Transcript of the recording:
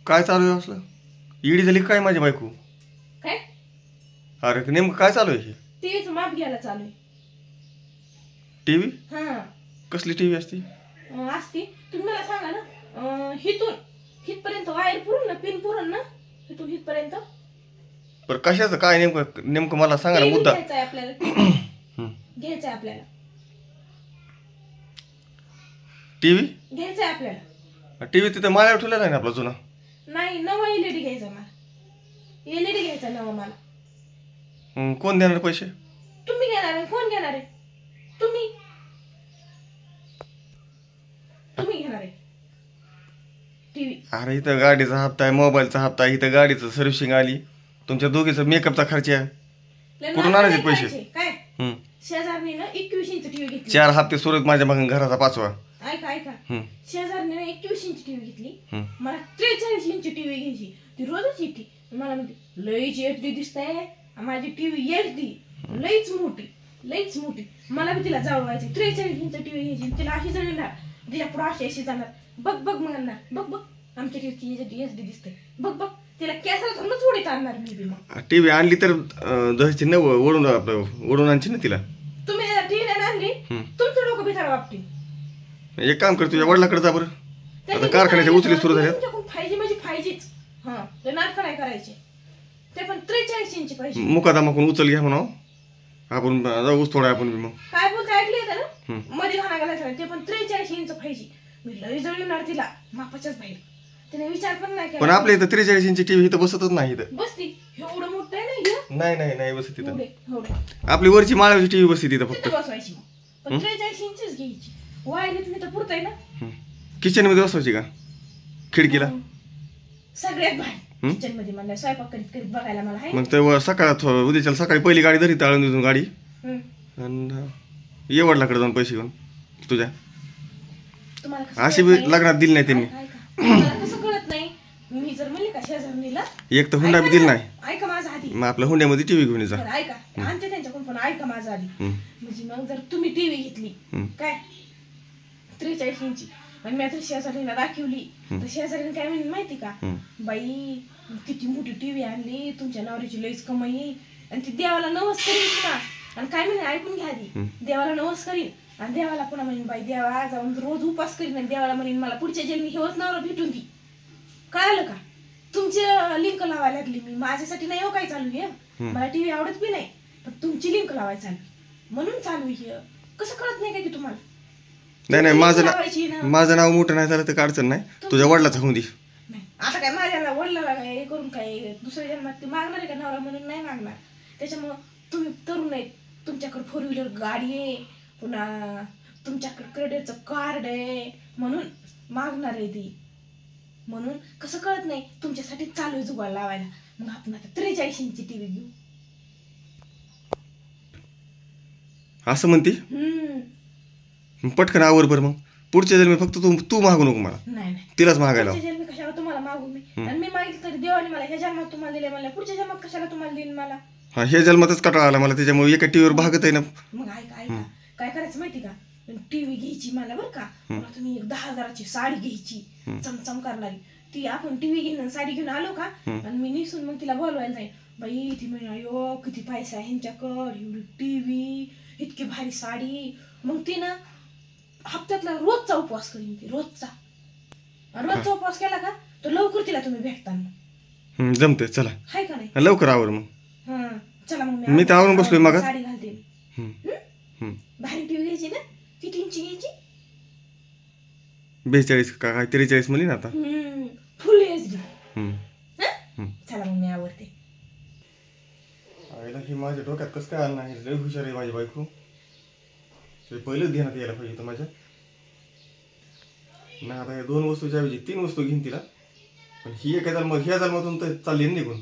काय चालू आहे असलं? इडी झाली काय माझी बायको? काय अरे नेमकं काय चालू आहे? टीव्हीचं माप घ्यायला चालू आहे. टीव्ही? हा कसली टीव्ही असती? असती. तुम्ही मला सांगा ना, हिथून हितपर्यंत वायर पुरून ना, पिन पुरून ना, हिथून हितपर्यंत. बरं कशाचं काय नेमकं नेमकं मला सांगा ना मुद्दा. घ्यायचा आपल्याला. घ्यायचा आपल्याला टीव्ही. घ्यायचा आपल्याला. टीव्ही तिथे माळ्यावर ठेवलेला आहे ना आपला जुना. नाही, नवा एलईडी घ्यायचा मला. एलईडी घ्यायचा नवा मला. कोण देणार पैसे? तुम्ही घेणार आहे. कोण घेणार आहे? तुम्ही घेणार आहे टीव्ही. अरे इथं गाडीचा हप्ता आहे, मोबाईलचा हप्ता आहे, इथं गाडीचं सर्व्हिसिंग आली, तुमच्या दोघीचा मेकअपचा खर्च आहे. कुठून आणायचे पैसे? काय शेजारने 21 इंच टीव्ही घेतली. 4 हप्ते सुरत माझ्या मग घराचा 5वा. ऐका शेजारने 21 इंच टीव्ही घेतली. मला 43 इंच टीव्ही घ्यायची. ती रोजच येते मला म्हणते लईच एचडी दिसतंय माझी टीव्ही. एचडी लईच मोठी. मला बी तिला जाळवायची. 43 इंच टीव्ही घ्यायची. तिला अशी जळणार, तिच्या पुढे अशी जाणार. बघ म्हणणार, बघ आमच्या टीव्हीची एचडी दिसते. बघ तिला कॅसला धरूनच उडीत आणणार मी. मग टीव्ही आणली तर दहची न ओढून आणची ना तिला. तुम्ही टीव्ही आणली, तुमचं डोकं बिचारा बाबतीत. एक काम कर, तुझ्या वडिलाकडे जा बरं. आता कारखान्याच्या उचली सुरू झाल्या. 5G म्हणजे 5Gच. ते नाटक नाही करायचे. ते पण 43 इंच पाहिजे. मुकादामाकून उचल घ्या म्हणा, आपण जाऊच थोडा आपण मग. काय बोलता ऐकले ना मध्ये घाणा गेला. ते पण 43 इंच पाहिजे. मी लई जळणार तिला मापाच्याच बाहेर. तिने विचार पण नाही केला. पण आपल्या इथं 43 इंची टीव्ही इथं बसतच नाही. इथं बसती एवढं मोठं आहे ना. नाही बसत तिथं. आपली वरची माळाची टीव्ही बसती तिथं फक्त बसवायची. पण 43 इंचच घ्यायची. वायर घेतली तर पुरतय ना. किचन मध्ये बसवायची का खिडकीला? सगळ्यात बाहेर किचन मध्ये म्हणलं स्वयंपाक करीत बघायला मला आहे. मग ते सकाळात उद्याच्या सकाळी पहिली गाडी धरी ताळून देऊन गाडी आणि ये वडिलाकडे जाऊन पैसे घेऊन तुझ्या. अशी बी लग्नात दिली नाही त्यांनी. कसं कळत नाही? मी जर म्हणले का शेजारणीला एक तर हुंडा बी दिला नाही. ऐका माझा आधी. मग आपल्या हुंड्यामध्ये टीव्ही घेऊन जा. ऐका आणते त्यांच्याकडून पण ऐका माझा आधी. म्हणजे मग जर तुम्ही टीव्ही घेतली काय 43 इंची आणि मी आता शेजारीला दाखवली तर शेजारीने काय म्हणून माहिती का, बाई किती मोठी टीव्ही आणली, तुमच्या नवऱ्याची लईच कमाई. आणि ती देवाला नवस करीन ना. आणि काय म्हणे ऐकून घ्या आधी. देवाला नवस करीन आणि देवाला पुन्हा म्हणेन बाई देवा जाऊन रोज उपास करीन आणि देवाला म्हणेन मला पुढच्या जन्मी हेच नवरा भेटून दी. कळालं का? तुमची लिंक लावायला लागली मी. माझ्यासाठी नाही हो काय चालू आहे. मला टीव्ही आवडत बी नाही, पण तुमची लिंक लावायला चालू म्हणून चालू आहे. कसं कळत नाही काय की तुम्हाला? नाही माझं नाव मोठं नाही झालं तर काय अडचण नाही. तुझ्या वडिलाचा होऊन दे. आता काय माझ्या वडिलाला काय करून काय दुसऱ्या जन्मात ती मागणार आहे का नवरा म्हणून? नाही मागणार. त्याच्यामुळं तुम्ही तरुण आहेत, तुमच्याकडे 4 व्हीलर गाडी आहे, पुन्हा तुमच्याकडे क्रेडिटचं कार्ड आहे म्हणून मागणार आहे ती. म्हणून कसं कळत नाही तुमच्यासाठी चालू आहे जुगाड लावायला. मग आपण आता 43 इंची टीव्ही घेऊ असं म्हणते. पटकन आवर बरं. मग पुढच्या जन्मी फक्त तू मागू नको मला. नाही तिलाच मागायला. पुढच्या जन्मी कशाला तुम्हाला मागू मी? आणि मी मागितलं तरी देवाने मला ह्या जन्मात तुम्हाला दिले, मला पुढच्या जन्मात कशाला तुम्हाला देईन मला? हा हे जन्मातच कटाळा आला मला त्याच्यामुळे एका टीव्हीवर भागत आहे ना. मग ऐका काय करायचं माहिती का, टीव्ही घ्यायची मला बरं का. तुम्ही 10,000ची साडी घ्यायची चमचम करणारी. ती आपण टीव्ही घेऊन साडी घेऊन आलो का आणि मी निसून मग तिला बोलवायला जाईल. बाई ती म्हणे अयो किती पैसा आहे ह्यांच्याकडे, एवढी टीव्ही, इतकी भारी साडी. मग ती ना हप्त्यातला रोजचा उपवास करीन ती. रोजचा उपवास केला का तर लवकर तिला तुम्ही भेटताना. जमते. चला हाय का नाही? लवकर आवर मग. चला मग मी तर आवरून बसलोय मग. साडी घालते. भारी टीव्ही घ्यायची ना. किती इंची घ्यायची? 42 का काय 43 म्हणली ना आता. फुल एचडी. चला मग मी आवडते. आईला ही माझ्या डोक्यात कसं काय आलं नाही. लय हुशार आहे माझी बायको. पहिलेच ध्यानात यायला पाहिजे माझ्या. नाही आता 2 वस्तूच्या ऐवजी 3 वस्तू घेईन तिला. पण ही ह्या जन्मातून तर चालली निघून.